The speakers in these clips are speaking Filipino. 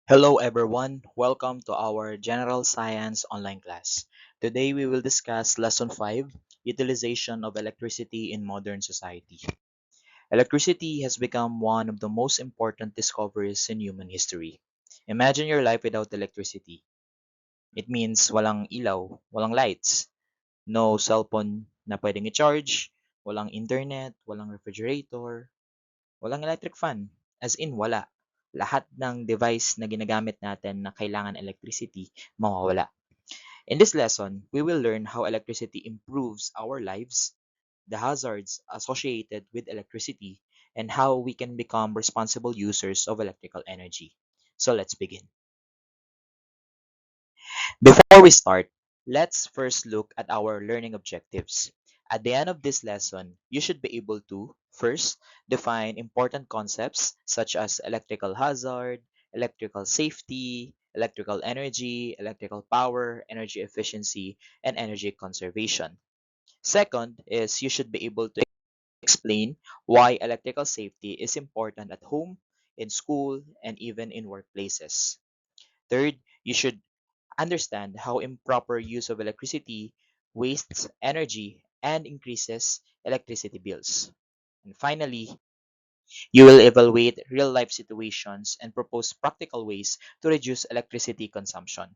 Hello everyone, welcome to our General Science online class. Today we will discuss Lesson 5, Utilization of Electricity in Modern Society. Electricity has become one of the most important discoveries in human history. Imagine your life without electricity. It means walang ilaw, walang lights, no cellphone na pwedeng i-charge, walang internet, walang refrigerator, walang electric fan. As in, wala. Lahat ng device na ginagamit natin na kailangan electricity, mawawala. In this lesson, we will learn how electricity improves our lives, the hazards associated with electricity, and how we can become responsible users of electrical energy. So let's begin. Before we start, let's first look at our learning objectives. At the end of this lesson, you should be able to, first, define important concepts such as electrical hazard, electrical safety, electrical energy, electrical power, energy efficiency, and energy conservation. Second is you should be able to explain why electrical safety is important at home, in school, and even in workplaces. Third, you should understand how improper use of electricity wastes energy and increases electricity bills. And finally, you will evaluate real life situations and propose practical ways to reduce electricity consumption.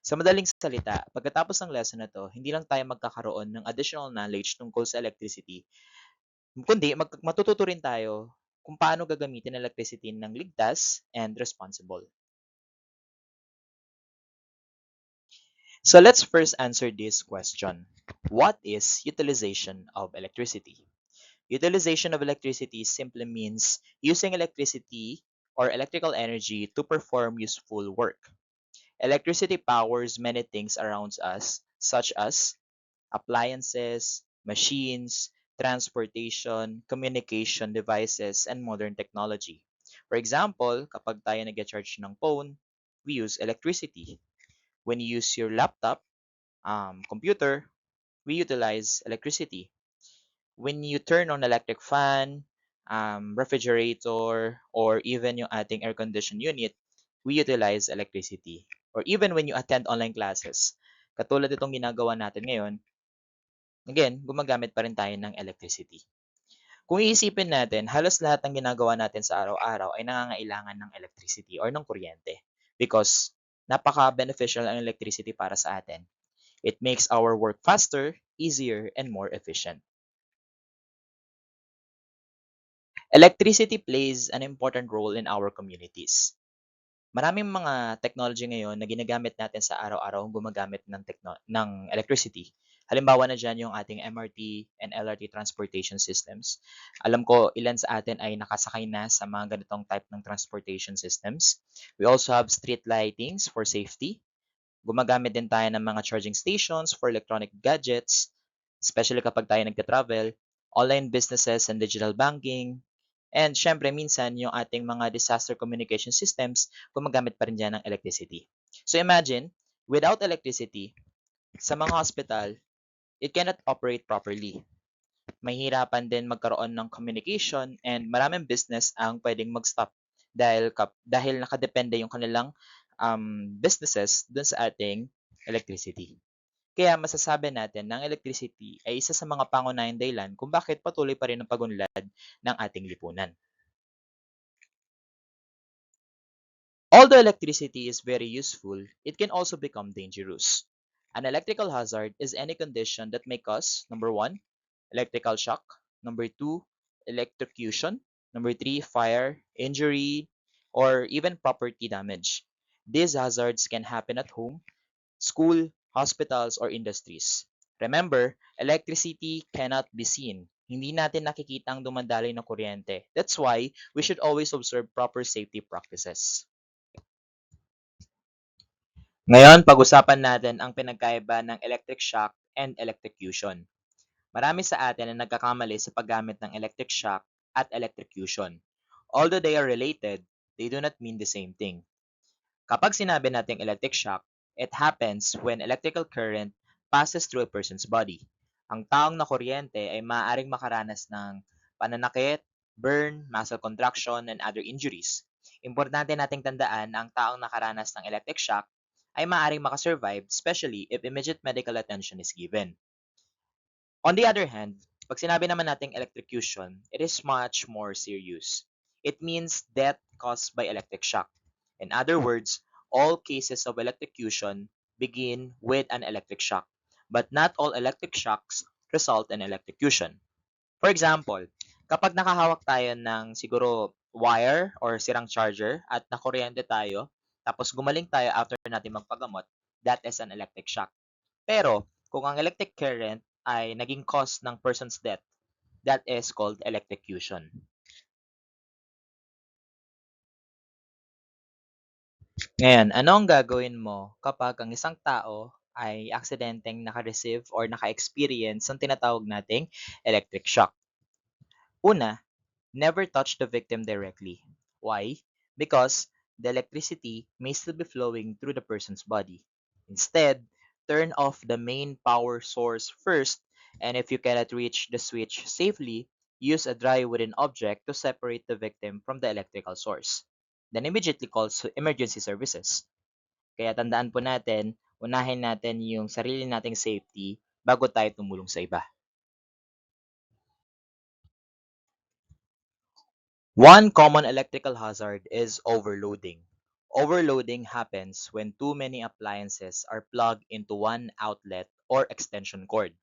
Sa madaling salita, pagkatapos ng lesson na to, hindi lang tayo magkakaroon ng additional knowledge tungkol sa electricity, kundi matututo rin tayo kung paano gagamitin ang electricity ng ligtas and responsible. So let's first answer this question. What is utilization of electricity? Utilization of electricity simply means using electricity or electrical energy to perform useful work. Electricity powers many things around us, such as appliances, machines, transportation, communication devices, and modern technology. For example, kapag tayo nag-charge ng phone, we use electricity. When you use your laptop, computer, we utilize electricity. When you turn on electric fan, refrigerator, or even yung ating air condition unit, we utilize electricity. Or even when you attend online classes, katulad itong ginagawa natin ngayon, again, gumagamit pa rin tayo ng electricity. Kung iisipin natin, halos lahat ng ginagawa natin sa araw-araw ay nangangailangan ng electricity or ng kuryente because napaka-beneficial ang electricity para sa atin. It makes our work faster, easier, and more efficient. Electricity plays an important role in our communities. Maraming mga technology ngayon na ginagamit natin sa araw-araw gumagamit ng electricity. Halimbawa na dyan yung ating MRT and LRT transportation systems. Alam ko ilan sa atin ay nakasakay na sa mga ganitong type ng transportation systems. We also have street lightings for safety. Gumagamit din tayo ng mga charging stations for electronic gadgets, especially kapag tayo nagta-travel, online businesses and digital banking, and syempre minsan yung ating mga disaster communication systems, gumagamit pa rin dyan ng electricity. So imagine, without electricity, sa mga hospital, it cannot operate properly. Mahirapan din magkaroon ng communication and maraming business ang pwedeng mag-stop dahil nakadepende yung kanilang businesses dun sa ating electricity. Kaya masasabi natin na ang electricity ay isa sa mga pangunahing dahilan kung bakit patuloy pa rin ang pagunlad ng ating lipunan. Although electricity is very useful, it can also become dangerous. An electrical hazard is any condition that may cause, number one, electrical shock, number two, electrocution, number three, fire, injury, or even property damage. These hazards can happen at home, school, hospitals, or industries. Remember, electricity cannot be seen. Hindi natin nakikita ang dumadaloy ng kuryente. That's why we should always observe proper safety practices. Ngayon, pag-usapan natin ang pinagkaiba ng electric shock and electrocution. Marami sa atin ang nagkakamali sa paggamit ng electric shock at electrocution. Although they are related, they do not mean the same thing. Kapag sinabi nating electric shock, it happens when electrical current passes through a person's body. Ang taong na kuryente ay maaaring makaranas ng pananakit, burn, muscle contraction, and other injuries. Importante nating tandaan na ang taong nakaranas ng electric shock ay maaaring makasurvive, especially if immediate medical attention is given. On the other hand, pag sinabi naman nating electrocution, it is much more serious. It means death caused by electric shock. In other words, all cases of electrocution begin with an electric shock, but not all electric shocks result in electrocution. For example, kapag nakahawak tayo ng siguro wire or sirang charger at nakuryente tayo, tapos gumaling tayo after natin magpagamot, that is an electric shock. Pero kung ang electric current ay naging cause ng person's death, that is called electrocution. Ngayon, ano ang gagawin mo kapag ang isang tao ay aksidenteng naka-receive or naka-experience ng tinatawag nating electric shock? Una, never touch the victim directly. Why? Because the electricity may still be flowing through the person's body. Instead, turn off the main power source first, and if you cannot reach the switch safely, use a dry wooden object to separate the victim from the electrical source. Then immediately call emergency services. Kaya tandaan po natin, unahin natin yung sarili nating safety bago tayo tumulong sa iba. One common electrical hazard is overloading. Overloading happens when too many appliances are plugged into one outlet or extension cord.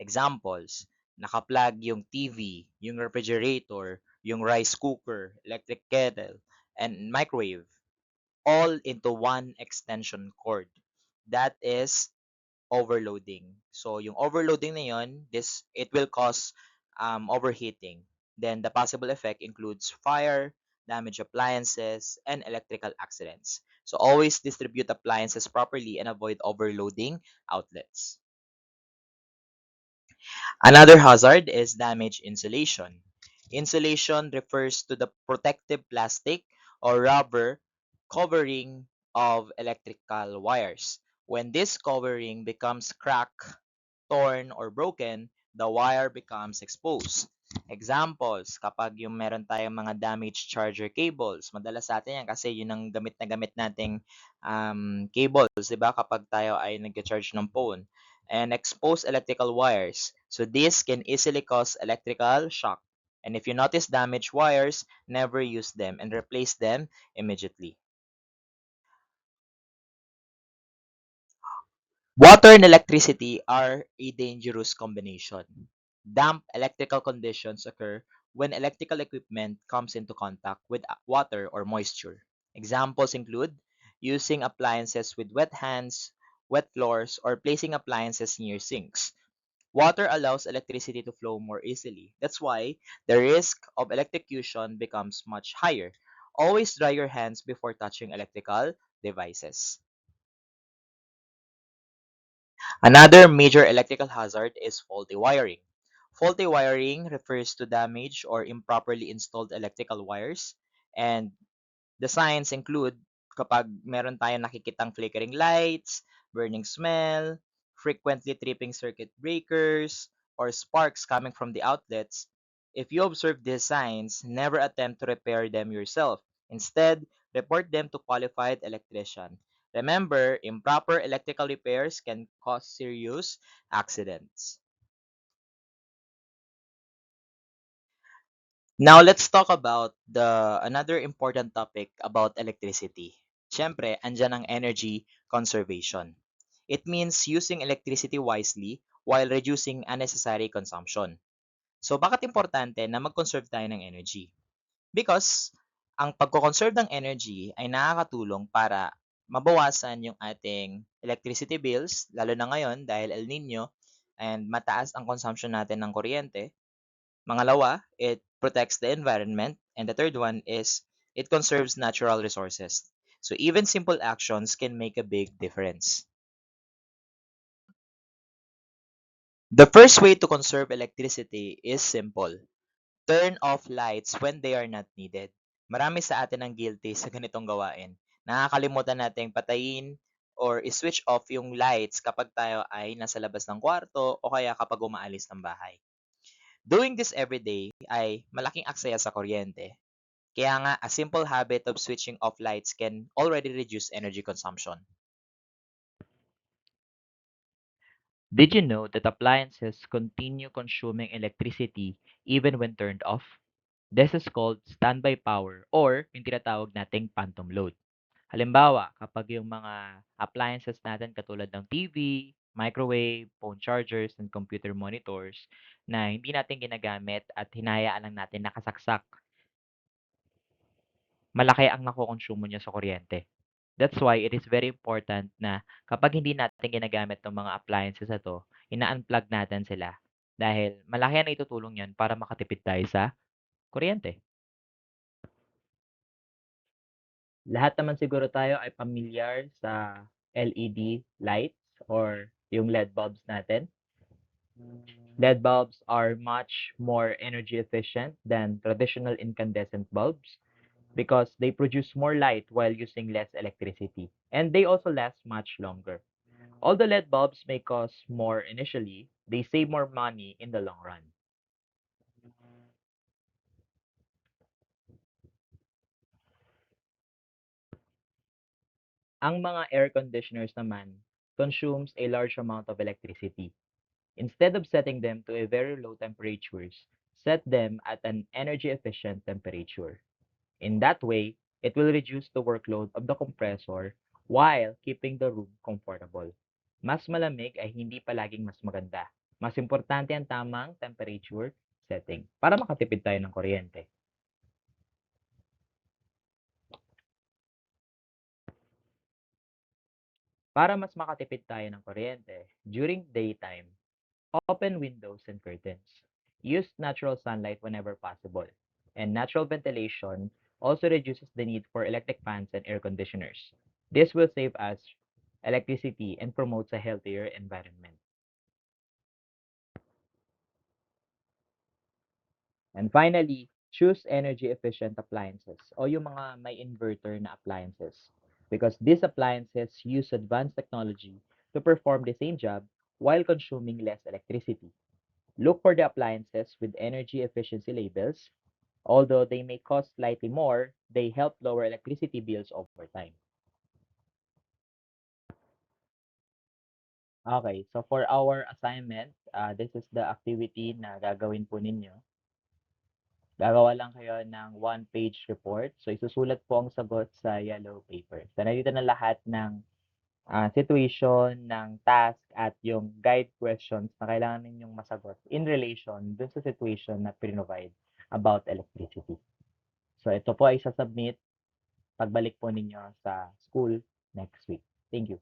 Examples, nakaplug yung TV, yung refrigerator, yung rice cooker, electric kettle, and microwave all into one extension cord. That is overloading. So yung overloading na yun, it will cause overheating. Then the possible effect includes fire, damaged appliances, and electrical accidents. So always distribute appliances properly and avoid overloading outlets. Another hazard is damaged insulation. Insulation refers to the protective plastic or rubber covering of electrical wires. When this covering becomes cracked, torn, or broken, the wire becomes exposed. Examples, kapag yung meron tayong mga damaged charger cables, madalas sa atin yan kasi yun ang gamit na gamit nating cables, di ba? Kapag tayo ay nag-charge ng phone. And exposed electrical wires. So this can easily cause electrical shock. And if you notice damaged wires, never use them and replace them immediately. Water and electricity are a dangerous combination. Damp electrical conditions occur when electrical equipment comes into contact with water or moisture. Examples include using appliances with wet hands, wet floors, or placing appliances near sinks. Water allows electricity to flow more easily. That's why the risk of electrocution becomes much higher. Always dry your hands before touching electrical devices. Another major electrical hazard is faulty wiring. Faulty wiring refers to damaged or improperly installed electrical wires, and the signs include kapag meron tayong nakikitang flickering lights, burning smell, frequently tripping circuit breakers, or sparks coming from the outlets. If you observe these signs, never attempt to repair them yourself. Instead, report them to qualified electrician. Remember, improper electrical repairs can cause serious accidents. Now let's talk about the another important topic about electricity. Siyempre, andyan ang energy conservation. It means using electricity wisely while reducing unnecessary consumption. So bakit importante na mag-conserve tayo ng energy? Because ang pagko-conserve ng energy ay nakakatulong para mabawasan yung ating electricity bills, lalo na ngayon dahil El Nino and mataas ang consumption natin ng kuryente. Mangalawa, it protects the environment. And the third one is it conserves natural resources. So even simple actions can make a big difference. The first way to conserve electricity is simple. Turn off lights when they are not needed. Marami sa atin ang guilty sa ganitong gawain. Nakakalimutan nating patayin or i-switch off yung lights kapag tayo ay nasa labas ng kwarto o kaya kapag umaalis ng bahay. Doing this every day ay malaking aksaya sa kuryente. Kaya nga, a simple habit of switching off lights can already reduce energy consumption. Did you know that appliances continue consuming electricity even when turned off? This is called standby power or yung tinatawag nating phantom load. Halimbawa, kapag yung mga appliances natin katulad ng TV, microwave, phone chargers, and computer monitors na hindi natin ginagamit at hinahayaan lang natin nakasaksak, malaki ang nakokonsumo niya sa kuryente. That's why it is very important na kapag hindi natin ginagamit ng mga appliances na 'to, ina-unplug natin sila dahil malaki ang naitutulong niyan para makatipid tayo sa kuryente. Lahat naman siguro tayo ay pamilyar sa LED lights or yung LED bulbs natin. LED bulbs are much more energy efficient than traditional incandescent bulbs because they produce more light while using less electricity, and they also last much longer. Although LED bulbs may cost more initially, they save more money in the long run. Ang mga air conditioners naman consumes a large amount of electricity. Instead of setting them to a very low temperatures, set them at an energy efficient temperature. In that way, it will reduce the workload of the compressor while keeping the room comfortable. Mas malamig ay hindi palaging mas maganda. Mas importante ang tamang temperature setting para makatipid tayo ng kuryente. Para mas makatipid tayo ng kuryente, during daytime, open windows and curtains. Use natural sunlight whenever possible. And natural ventilation also reduces the need for electric fans and air conditioners. This will save us electricity and promotes a healthier environment. And finally, choose energy efficient appliances o yung mga may inverter na appliances because these appliances use advanced technology to perform the same job while consuming less electricity. Look for the appliances with energy efficiency labels. Although they may cost slightly more, they help lower electricity bills over time. Okay, so for our assignment, this is the activity na gagawin po ninyo. Gagawa lang kayo ng one-page report. So, isusulat po ang sagot sa yellow paper. So, nandito na lahat ng situation, ng task, at yung guide questions na kailangan ninyong masagot in relation dun sa situation na provide about electricity. So, ito po ay sasubmit pagbalik po ninyo sa school next week. Thank you.